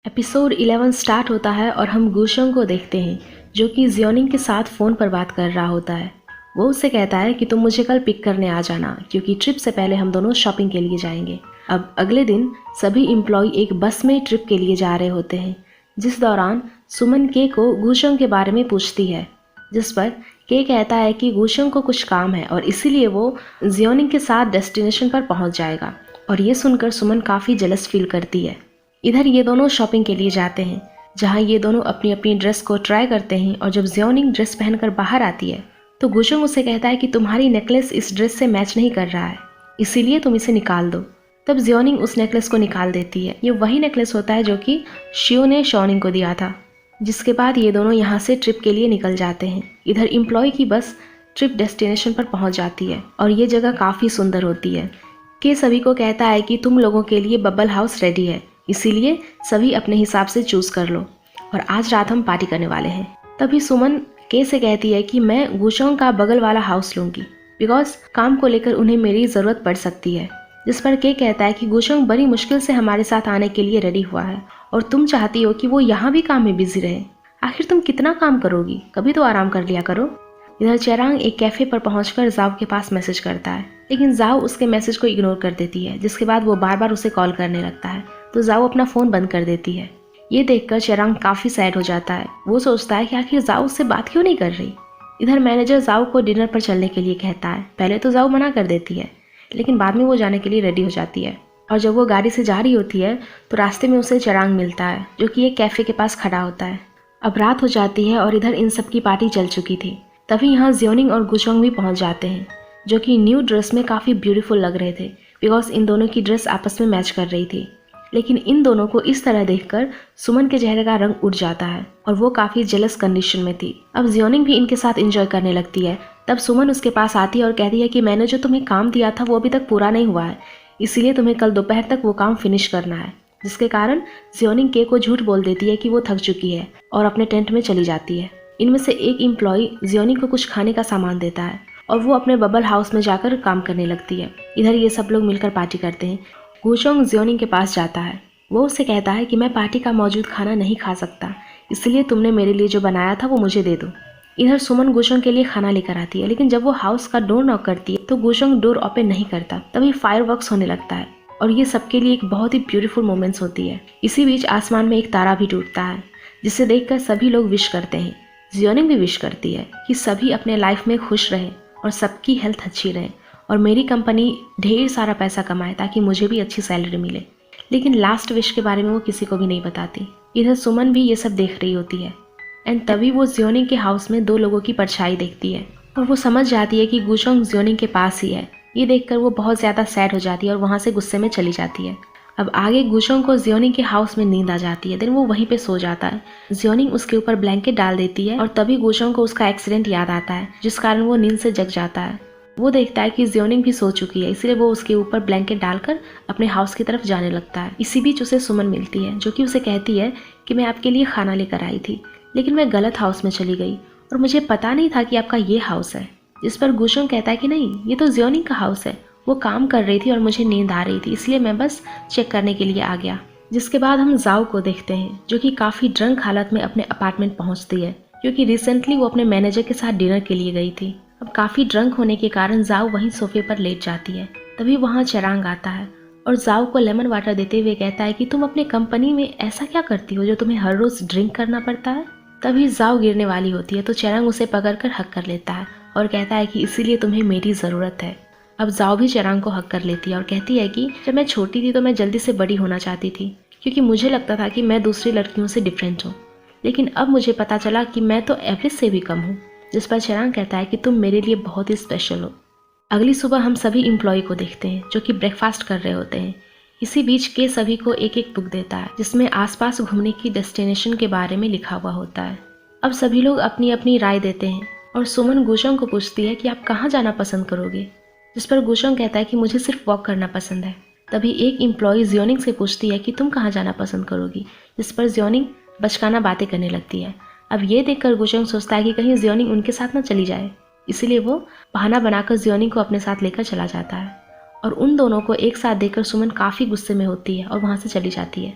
Episode 11 start होता है और हम गुशोंग को देखते हैं जो कि जियोनिंग के साथ फ़ोन पर बात कर रहा होता है। वो उससे कहता है कि तुम मुझे कल पिक करने आ जाना क्योंकि ट्रिप से पहले हम दोनों शॉपिंग के लिए जाएंगे। अब अगले दिन सभी एम्प्लॉय एक बस में ट्रिप के लिए जा रहे होते हैं, जिस दौरान सुमन के को गुशोंग के बारे में पूछती है, जिस पर के कहता है कि गुशोंग को कुछ काम है और इसीलिए वो जियोनिंग के साथ डेस्टिनेशन पर पहुंच जाएगा। और ये सुनकर सुमन काफ़ी जेलस फील करती है। इधर ये दोनों शॉपिंग के लिए जाते हैं, जहां ये दोनों अपनी अपनी ड्रेस को ट्राई करते हैं। और जब जियोनिंग ड्रेस पहनकर बाहर आती है तो गुशोंग उसे कहता है कि तुम्हारी नेकलेस इस ड्रेस से मैच नहीं कर रहा है, इसीलिए तुम इसे निकाल दो। तब जियोनिंग उस नेकलेस को निकाल देती है। ये वही नेकलेस होता है जो कि शियो ने शॉनिंग को दिया था। जिसके बाद ये दोनों यहाँ से ट्रिप के लिए निकल जाते हैं। इधर एम्प्लॉय की बस ट्रिप डेस्टिनेशन पर पहुँच जाती है और ये जगह काफ़ी सुंदर होती है। के सभी को कहता है कि तुम लोगों के लिए बबल हाउस रेडी है, इसीलिए सभी अपने हिसाब से चूज़ कर लो और आज रात हम पार्टी करने वाले हैं। तभी सुमन के से कहती है कि मैं गुशोंग का बगल वाला हाउस लूँगी बिकॉज काम को लेकर उन्हें मेरी ज़रूरत पड़ सकती है। जिस पर के कहता है कि गुशोंग बड़ी मुश्किल से हमारे साथ आने के लिए रेडी हुआ है और तुम चाहती हो कि वो यहाँ भी काम में बिजी रहे। आखिर तुम कितना काम करोगी, कभी तो आराम कर लिया करो। इधर चेरांग एक कैफ़े पर पहुंचकर जाओ के पास मैसेज करता है, लेकिन जाओ उसके मैसेज को इग्नोर कर देती है। जिसके बाद वो बार बार उसे कॉल करने लगता है तो जाओ अपना फ़ोन बंद कर देती है। ये देखकर चेरांग काफ़ी सैड हो जाता है। वो सोचता है कि आखिर जाओ उससे बात क्यों नहीं कर रही। इधर मैनेजर जाओ को डिनर पर चलने के लिए कहता है। पहले तो जाओ मना कर देती है, लेकिन बाद में वो जाने के लिए रेडी हो जाती है। और जब वो गाड़ी से जा रही होती है तो रास्ते में उसे चेरांग मिलता है जो कि एक कैफ़े के पास खड़ा होता है। अब रात हो जाती है और इधर इन सब की पार्टी चल चुकी थी। तभी यहाँ जियोनिंग और गुशोंग भी पहुँच जाते हैं, जो कि न्यू ड्रेस में काफ़ी ब्यूटीफुल लग रहे थे बिकॉज इन दोनों की ड्रेस आपस में मैच कर रही थी। लेकिन इन दोनों को इस तरह देखकर सुमन के चेहरे का रंग उड़ जाता है और वो काफ़ी जेलस कंडीशन में थी। अब जियोनिंग भी इनके साथ एंजॉय करने लगती है। तब सुमन उसके पास आती है और कहती है कि मैंने जो तुम्हें काम दिया था वो अभी तक पूरा नहीं हुआ है, इसीलिए तुम्हें कल दोपहर तक वो काम फिनिश करना है। जिसके कारण जियोनिंग के को झूठ बोल देती है कि वो थक चुकी है और अपने टेंट में चली जाती है। इनमें से एक एम्प्लॉय जियोनिंग को कुछ खाने का सामान देता है और वो अपने बबल हाउस में जाकर काम करने लगती है। इधर ये सब लोग मिलकर पार्टी करते हैं। गुशोंग जियोनिंग के पास जाता है। वो उससे कहता है कि मैं पार्टी का मौजूद खाना नहीं खा सकता, इसलिए तुमने मेरे लिए जो बनाया था वो मुझे दे दो। इधर सुमन गुशोंग के लिए खाना लेकर आती है, लेकिन जब वो हाउस का डोर नॉक करती है तो गुशोंग डोर ओपन नहीं करता। तभी फायरवर्क्स होने लगता है और ये सबके लिए एक बहुत ही ब्यूटीफुल मोमेंट्स होती है। इसी बीच आसमान में एक तारा भी टूटता है, जिसे देखकर सभी लोग विश करते हैं। जियोनिंग भी विश करती है कि सभी अपने लाइफ में खुश रहें और सबकी हेल्थ अच्छी रहे और मेरी कंपनी ढेर सारा पैसा कमाए ताकि मुझे भी अच्छी सैलरी मिले। लेकिन लास्ट विश के बारे में वो किसी को भी नहीं बताती। इधर सुमन भी ये सब देख रही होती है एंड तभी वो जियोनिंग के हाउस में दो लोगों की परछाई देखती है और वो समझ जाती है कि गुशोंग जियोनिंग के पास ही है। ये देखकर वो बहुत ज़्यादा सैड हो जाती है और वहाँ से गुस्से में चली जाती है। अब आगे गुशोंग को जियोनिंग के हाउस में नींद आ जाती है। देन वो वहीं पे सो जाता है। जियोनिंग उसके ऊपर ब्लैंकेट डाल देती है और तभी गुशोंग को उसका एक्सीडेंट याद आता है, जिस कारण वो नींद से जग जाता है। वो देखता है कि जियोनिंग भी सो चुकी है, इसलिए वो उसके ऊपर ब्लैंकेट डालकर अपने हाउस की तरफ जाने लगता है। इसी बीच उसे सुमन मिलती है जो कि उसे कहती है कि मैं आपके लिए खाना लेकर आई थी, लेकिन मैं गलत हाउस में चली गई और मुझे पता नहीं था कि आपका ये हाउस है। जिस पर गुशोंग कहता है कि नहीं, ये तो जियोनिंग का हाउस है, वो काम कर रही थी और मुझे नींद आ रही थी, इसलिए मैं बस चेक करने के लिए आ गया। जिसके बाद हम जाओ को देखते हैं जो कि काफ़ी ड्रंक हालत में अपने अपार्टमेंट पहुंचती है, क्योंकि रिसेंटली वो अपने मैनेजर के साथ डिनर के लिए गई थी। अब काफ़ी ड्रंक होने के कारण जाओ वहीं सोफे पर लेट जाती है। तभी वहाँ चेरांग आता है और जाओ को लेमन वाटर देते हुए कहता है कि तुम अपने कंपनी में ऐसा क्या करती हो जो तुम्हें हर रोज़ ड्रिंक करना पड़ता है। तभी जाओ गिरने वाली होती है तो चेरांग उसे पकड़कर हक कर लेता है और कहता है कि इसीलिए तुम्हें मेरी ज़रूरत है। अब जाओ भी चेरांग को हक कर लेती है और कहती है कि जब मैं छोटी थी तो मैं जल्दी से बड़ी होना चाहती थी, क्योंकि मुझे लगता था कि मैं दूसरी लड़कियों से डिफरेंट हूँ, लेकिन अब मुझे पता चला कि मैं तो एवरेज से भी कम हूँ। जिस पर चेरांग कहता है कि तुम मेरे लिए बहुत ही स्पेशल हो। अगली सुबह हम सभी एम्प्लॉय को देखते हैं जो कि ब्रेकफास्ट कर रहे होते हैं। इसी बीच के सभी को एक एक बुक देता है जिसमें आसपास घूमने की डेस्टिनेशन के बारे में लिखा हुआ होता है। अब सभी लोग अपनी अपनी राय देते हैं और सुमन गुशोंग को पूछती है कि आप कहाँ जाना पसंद करोगे। जिस पर गुशोंग कहता है कि मुझे सिर्फ वॉक करना पसंद है। तभी एक एम्प्लॉय जियोनिंग से पूछती है कि तुम कहाँ जाना पसंद करोगी। जिस पर जियोनिंग बचकाना बातें करने लगती है। अब ये देखकर गुशोंग सोचता है कि कहीं जियोनिंग उनके साथ ना चली जाए, इसीलिए वो बहाना बनाकर जियोनिंग को अपने साथ लेकर चला जाता है और उन दोनों को एक साथ देखकर सुमन काफ़ी गुस्से में होती है और वहाँ से चली जाती है।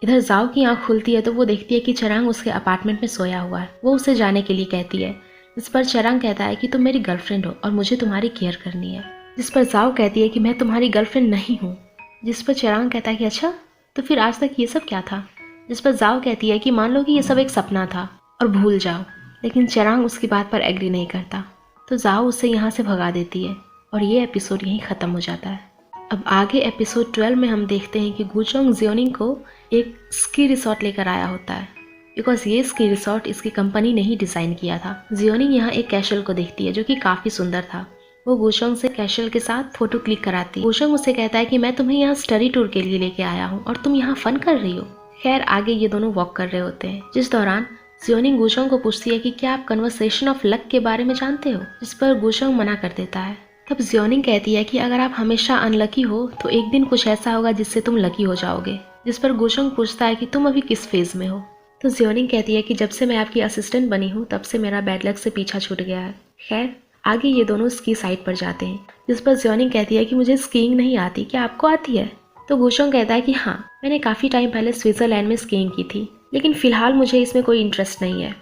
इधर जाओ की आंख खुलती है तो वो देखती है कि चरांग उसके अपार्टमेंट में सोया हुआ है। वो उसे जाने के लिए कहती है, जिस पर चरांग कहता है कि तुम मेरी गर्लफ्रेंड हो और मुझे तुम्हारी केयर करनी है। जिस पर जाओ कहती है कि मैं तुम्हारी गर्लफ्रेंड नहीं हूँ। जिस पर चरांग कहता है कि अच्छा, तो फिर आज तक ये सब क्या था। जिस पर जाओ कहती है कि मान लो कि ये सब एक सपना था और भूल जाओ। लेकिन चरांग उसकी बात पर एग्री नहीं करता, तो जाओ उसे यहाँ से भगा देती है और ये एपिसोड यहीं ख़त्म हो जाता है। अब आगे एपिसोड 12 में हम देखते हैं कि गुचोंग जियोनिंग को एक स्की रिसोर्ट लेकर आया होता है, बिकॉज ये स्की रिसोर्ट इसकी कंपनी ने ही डिज़ाइन किया था। जियोनिंग यहाँ एक कैशल को देखती है जो कि काफ़ी सुंदर था। वो गुचोंग से कैशल के साथ फोटो क्लिक कराती है। गुचोंग उसे कहता है कि मैं तुम्हें यहाँ स्टडी टूर के लिए लेके आया हूँ और तुम यहाँ फन कर रही हो। खैर आगे ये दोनों वॉक कर रहे होते हैं, जिस दौरान जियोनिंग गुचोंग को पूछती है कि क्या आप कन्वर्सेशन ऑफ लक के बारे में जानते हो, जिस पर गुचोंग मना कर देता है। तब जियोनिंग कहती है कि अगर आप हमेशा अनलकी हो तो एक दिन कुछ ऐसा होगा जिससे तुम लकी हो जाओगे। जिस पर गुचोंग पूछता है कि तुम अभी किस फेज में हो। तो जियोनिंग कहती है कि जब से मैं आपकी असिस्टेंट बनी हूँ तब से मेरा बैड लक से पीछा छूट गया है। खैर आगे ये दोनों स्की साइट पर जाते हैं, जिस पर जियोनिंग कहती है कि मुझे स्कीइंग नहीं आती, क्या आपको आती है। तो गुचोंग कहता है कि हाँ, मैंने काफ़ी टाइम पहले स्विट्जरलैंड में स्कीइंग की थी, लेकिन फिलहाल मुझे इसमें कोई इंटरेस्ट नहीं है।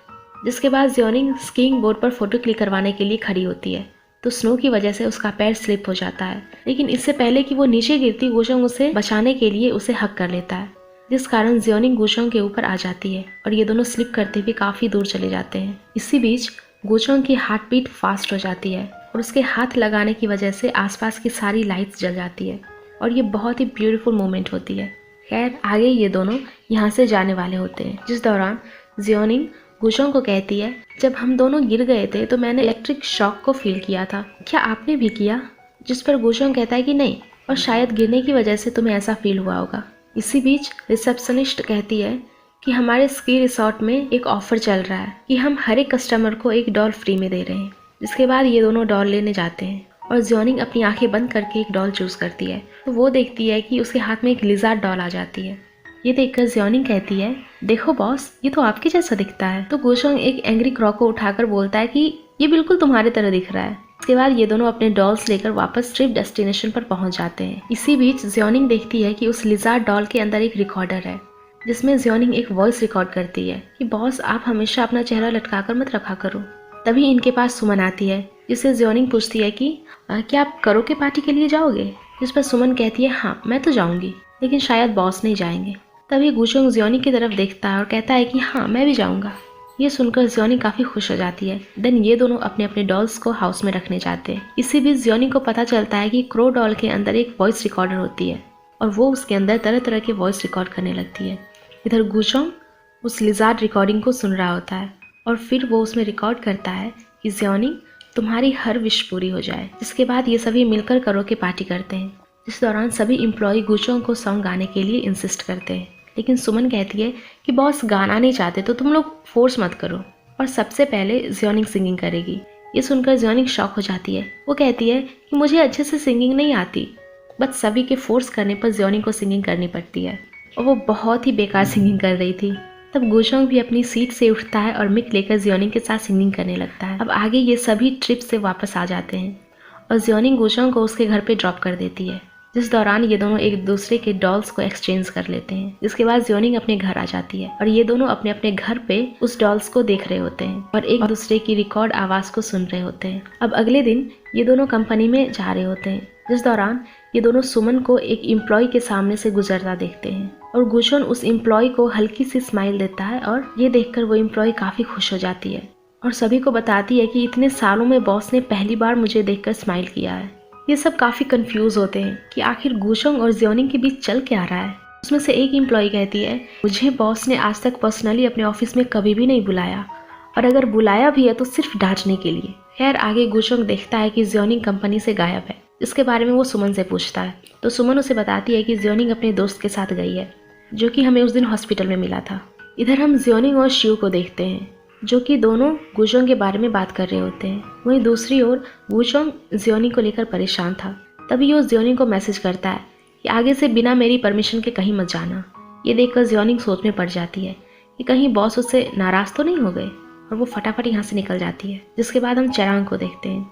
जिसके बाद जियोनिंग स्कीइंग बोर्ड पर फोटो क्लिक करवाने के लिए खड़ी होती है, तो स्नो की वजह से उसका पैर स्लिप हो जाता है। लेकिन इससे पहले कि वो नीचे गिरती, गुचोंग उसे बचाने के लिए उसे हक कर लेता है, जिस कारण जियोनिंग गुचोंग के ऊपर आ जाती है और ये दोनों स्लिप करते हुए काफ़ी दूर चले जाते हैं। इसी बीच गुचोंग की हार्ट बीट फास्ट हो जाती है और उसके हाथ लगाने की वजह से आसपास की सारी लाइट्स जल जाती है और ये बहुत ही ब्यूटीफुल मोमेंट होती है। खैर आगे ये दोनों यहाँ से जाने वाले होते हैं, जिस दौरान जियोनिंग गुचोंग को कहती है, जब हम दोनों गिर गए थे तो मैंने इलेक्ट्रिक शॉक को फील किया था, क्या आपने भी किया। जिस पर गुचोंग कहता है कि नहीं, और शायद गिरने की वजह से तुम्हें ऐसा फील हुआ होगा। इसी बीच रिसेप्शनिस्ट कहती है कि हमारे स्की रिसोर्ट में एक ऑफर चल रहा है कि हम हर एक कस्टमर को एक डॉल फ्री में दे रहे हैं। जिसके बाद ये दोनों डॉल लेने जाते हैं और जियोनिंग अपनी आंखें बंद करके एक डॉल चूज करती है, तो वो देखती है कि उसके हाथ में एक लिजार्ड डॉल आ जाती है। ये देखकर जियोनिंग कहती है, देखो बॉस, ये तो आपके जैसा दिखता है। तो गुचोंग एक एंग्री क्रॉ को उठाकर बोलता है कि ये बिल्कुल तुम्हारे तरह दिख रहा है। इसके बाद ये दोनों अपने डॉल्स लेकर वापस ट्रिप डेस्टिनेशन पर पहुंच जाते हैं। इसी बीच जियोनिंग देखती है कि उस लिजार्ड डॉल के अंदर एक रिकॉर्डर है, जिसमें जियोनिंग एक वॉइस रिकॉर्ड करती है कि बॉस, आप हमेशा अपना चेहरा लटकाकर मत रखा करो। तभी इनके पास सुमन आती है, जिससे जियोनिंग पूछती है कि क्या आप करोके पार्टी के लिए जाओगे। जिस पर सुमन कहती है, हाँ मैं तो जाऊंगी, लेकिन शायद बॉस नहीं जाएंगे। तभी गुचोंग जियोनिंग की तरफ देखता है और कहता है कि हाँ मैं भी जाऊंगा। ये सुनकर जियोनिंग काफ़ी खुश हो जाती है। देन ये दोनों अपने अपने डॉल्स को हाउस में रखने जाते हैं। इसी बीच जियोनिंग को पता चलता है कि क्रो डॉल के अंदर एक वॉइस रिकॉर्डर होती है और वो उसके अंदर तरह तरह के वॉइस रिकॉर्ड करने लगती है। इधर गुचोंग उस लिजार्ड रिकॉर्डिंग को सुन रहा होता है और फिर वो उसमें रिकॉर्ड करता है कि जियोनिंग, तुम्हारी हर विश पूरी हो जाए। जिसके बाद ये सभी मिलकर करोके पार्टी करते हैं, जिस दौरान सभी एम्प्लॉय गुचोंग को सॉन्ग गाने के लिए इंसिस्ट करते हैं। लेकिन सुमन कहती है कि बॉस गाना नहीं चाहते तो तुम लोग फोर्स मत करो, और सबसे पहले जियोनिंग सिंगिंग करेगी। ये सुनकर जियोनिंग शॉक हो जाती है। वो कहती है कि मुझे अच्छे से सिंगिंग नहीं आती, बट सभी के फोर्स करने पर जियोनिंग को सिंगिंग करनी पड़ती है और वो बहुत ही बेकार सिंगिंग कर रही थी। तब गुचोंग भी अपनी सीट से उठता है और मिक लेकर जियोनिंग के साथ सिंगिंग करने लगता है। अब आगे ये सभी ट्रिप से वापस आ जाते हैं और जियोनिंग गुचोंग को उसके घर पे ड्रॉप कर देती है, जिस दौरान ये दोनों एक दूसरे के डॉल्स को एक्सचेंज कर लेते हैं। जिसके बाद जियोनिंग अपने घर आ जाती है और ये दोनों अपने अपने घर पे उस डॉल्स को देख रहे होते हैं और एक दूसरे की रिकॉर्ड आवाज़ को सुन रहे होते हैं। अब अगले दिन ये दोनों कंपनी में जा रहे होते हैं, जिस दौरान ये दोनों सुमन को एक एम्प्लॉय के सामने से गुजरता देखते हैं और गुचोंग उस एम्प्लॉय को हल्की सी स्माइल देता है और ये देखकर वो एम्प्लॉय काफ़ी खुश हो जाती है और सभी को बताती है कि इतने सालों में बॉस ने पहली बार मुझे देखकर स्माइल किया है। ये सब काफ़ी कंफ्यूज होते हैं कि आखिर गुचोंग और जियोनिंग के बीच चल क्या रहा है। उसमें से एक एम्प्लॉय कहती है, मुझे बॉस ने आज तक पर्सनली अपने ऑफिस में कभी भी नहीं बुलाया, और अगर बुलाया भी है तो सिर्फ डांटने के लिए। खैर आगे गुचोंग देखता है कि जियोनिंग कंपनी से गायब है, जिसके बारे में वो सुमन से पूछता है, तो सुमन उसे बताती है कि जियोनिंग अपने दोस्त के साथ गई है, जो कि हमें उस दिन हॉस्पिटल में मिला था। इधर हम जियोनिंग और शिव को देखते हैं, जो कि दोनों गुचोंग के बारे में बात कर रहे होते हैं। वहीं दूसरी ओर गुचोंग जियोनिंग को लेकर परेशान था। तभी वो जियोनिंग को मैसेज करता है कि आगे से बिना मेरी परमिशन के कहीं मत जाना। ये देखकर जियोनिंग सोच में पड़ जाती है कि कहीं बॉस उससे नाराज तो नहीं हो गए, और वो फटाफट यहाँ से निकल जाती है। जिसके बाद हम चरांग को देखते हैं,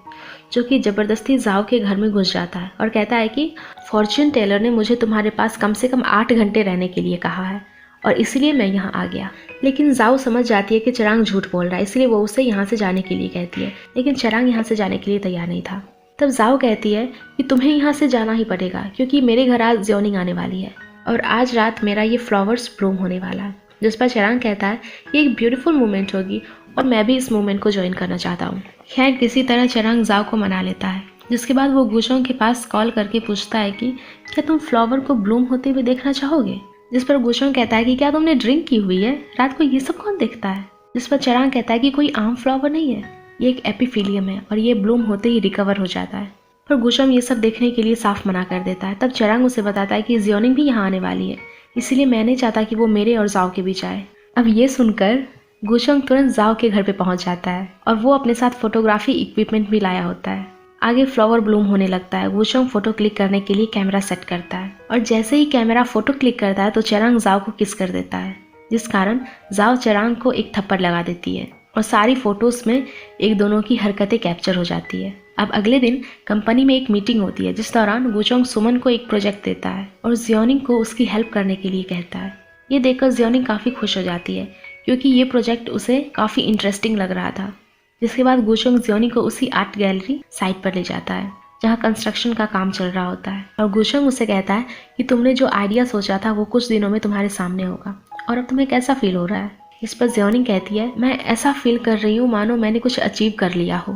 जो कि ज़बरदस्ती जाओ के घर में घुस जाता है और कहता है कि फॉर्च्यून टेलर ने मुझे तुम्हारे पास कम से कम 8 घंटे रहने के लिए कहा है, और इसलिए मैं यहाँ आ गया। लेकिन जाओ समझ जाती है कि चरांग झूठ बोल रहा है, इसलिए वो उसे यहाँ से जाने के लिए कहती है। लेकिन चरांग यहाँ से जाने के लिए तैयार नहीं था। तब जाओ कहती है कि तुम्हें यहाँ से जाना ही पड़ेगा क्योंकि मेरे घर आज ज्योनिंग आने वाली है और आज रात मेरा ये फ्लावर्स ब्लूम होने वाला है। जिस पर चरांग कहता है कि एक ब्यूटीफुल मोमेंट होगी और मैं भी इस मोमेंट को ज्वाइन करना चाहता हूँ। खैर किसी तरह चरांग जाओ को मना लेता है, जिसके बाद वो गुशोंग के पास कॉल करके पूछता है कि क्या तुम फ्लावर को ब्लूम होते हुए देखना चाहोगे। जिस पर गुशोंग कहता है कि क्या तुमने ड्रिंक की हुई है, रात को ये सब कौन देखता है। जिस पर चरांग कहता है कि कोई आम फ्लावर नहीं है, ये एक एपिफिलियम है और ये ब्लूम होते ही रिकवर हो जाता है। पर गुशोंग ये सब देखने के लिए साफ मना कर देता है। तब चरांग उसे बताता है कि ज्योनिंग भी यहाँ आने वाली है, इसलिए मैं नहीं चाहता कि वो मेरे और जाओ के बीच आए। अब ये सुनकर गुशोंग तुरंत जाओ के घर पे पहुंच जाता है और वो अपने साथ फोटोग्राफी इक्विपमेंट भी लाया होता है। आगे फ्लावर ब्लूम होने लगता है। गुशोंग फोटो क्लिक करने के लिए कैमरा सेट करता है और जैसे ही कैमरा फोटो क्लिक करता है तो चरांग जाओ को किस कर देता है, जिस कारण जाओ चरांग को एक थप्पड़ लगा देती है और सारी फोटोज में एक दोनों की हरकतें कैप्चर हो जाती है। अब अगले दिन कंपनी में एक मीटिंग होती है, जिस दौरान गुशोंग सुमन को एक प्रोजेक्ट देता है और ज्योनिंग को उसकी हेल्प करने के लिए कहता है। ये देखकर ज्योनिंग काफ़ी खुश हो जाती है क्योंकि ये प्रोजेक्ट उसे काफ़ी इंटरेस्टिंग लग रहा था। जिसके बाद गुशोंग ज्योनिंग को उसी आर्ट गैलरी साइट पर ले जाता है जहाँ कंस्ट्रक्शन का काम चल रहा होता है और गुशोंग उसे कहता है कि तुमने जो आइडिया सोचा था वो कुछ दिनों में तुम्हारे सामने होगा और अब तुम्हें कैसा फील हो रहा है। इस पर ज्योनिंग कहती है मैं ऐसा फील कर रही हूँ मानो मैंने कुछ अचीव कर लिया हो।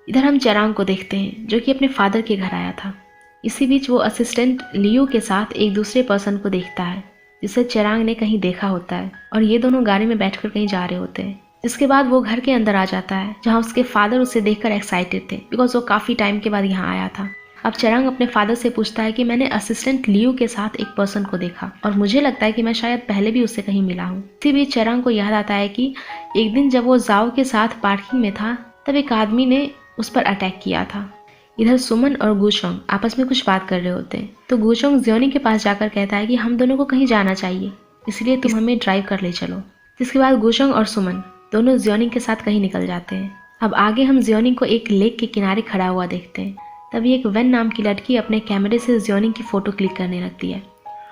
इधर हम चरांग को देखते हैं जो कि अपने फादर के घर आया था। इसी बीच वो असिस्टेंट लियो के साथ एक दूसरे पर्सन को देखता है जिसे चरांग ने कहीं देखा होता है और ये दोनों गाड़ी में बैठकर कहीं जा रहे होते हैं। जिसके बाद वो घर के अंदर आ जाता है जहाँ उसके फादर उसे देखकर एक्साइटेड थे बिकॉज वो काफ़ी टाइम के बाद यहाँ आया था। अब चरांग अपने फादर से पूछता है कि मैंने असिस्टेंट लियो के साथ एक पर्सन को देखा और मुझे लगता है कि मैं शायद पहले भी उससे कहीं मिला हूँ। इसी बीच चरांग को याद आता है कि एक दिन जब वो जाओ के साथ पार्किंग में था तब एक आदमी ने उस पर अटैक किया था। इधर सुमन और गुशोंग आपस में कुछ बात कर रहे होते हैं तो गुशोंग ज्योनिंग के पास जाकर कहता है कि हम दोनों को कहीं जाना चाहिए, इसलिए तुम हमें ड्राइव कर ले चलो। जिसके बाद गुशोंग और सुमन दोनों ज्योनिंग के साथ कहीं निकल जाते हैं। अब आगे हम ज्योनिंग को एक लेक के किनारे खड़ा हुआ देखते हैं। तभी एक वेन नाम की लड़की अपने कैमरे से ज्योनिंग की फ़ोटो क्लिक करने लगती है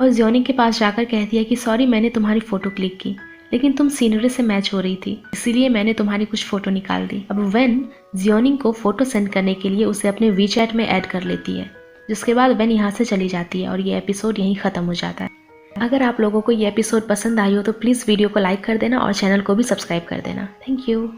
और ज्योनिंग के पास जाकर कहती है कि सॉरी मैंने तुम्हारी फ़ोटो क्लिक की लेकिन तुम सीनरी से मैच हो रही थी इसीलिए मैंने तुम्हारी कुछ फ़ोटो निकाल दी। अब वेन ज्योनिंग को फ़ोटो सेंड करने के लिए उसे अपने वीचैट में ऐड कर लेती है, जिसके बाद वेन यहाँ से चली जाती है और ये एपिसोड यहीं ख़त्म हो जाता है। अगर आप लोगों को ये एपिसोड पसंद आई हो तो प्लीज़ वीडियो को लाइक कर देना और चैनल को भी सब्सक्राइब कर देना। Thank you.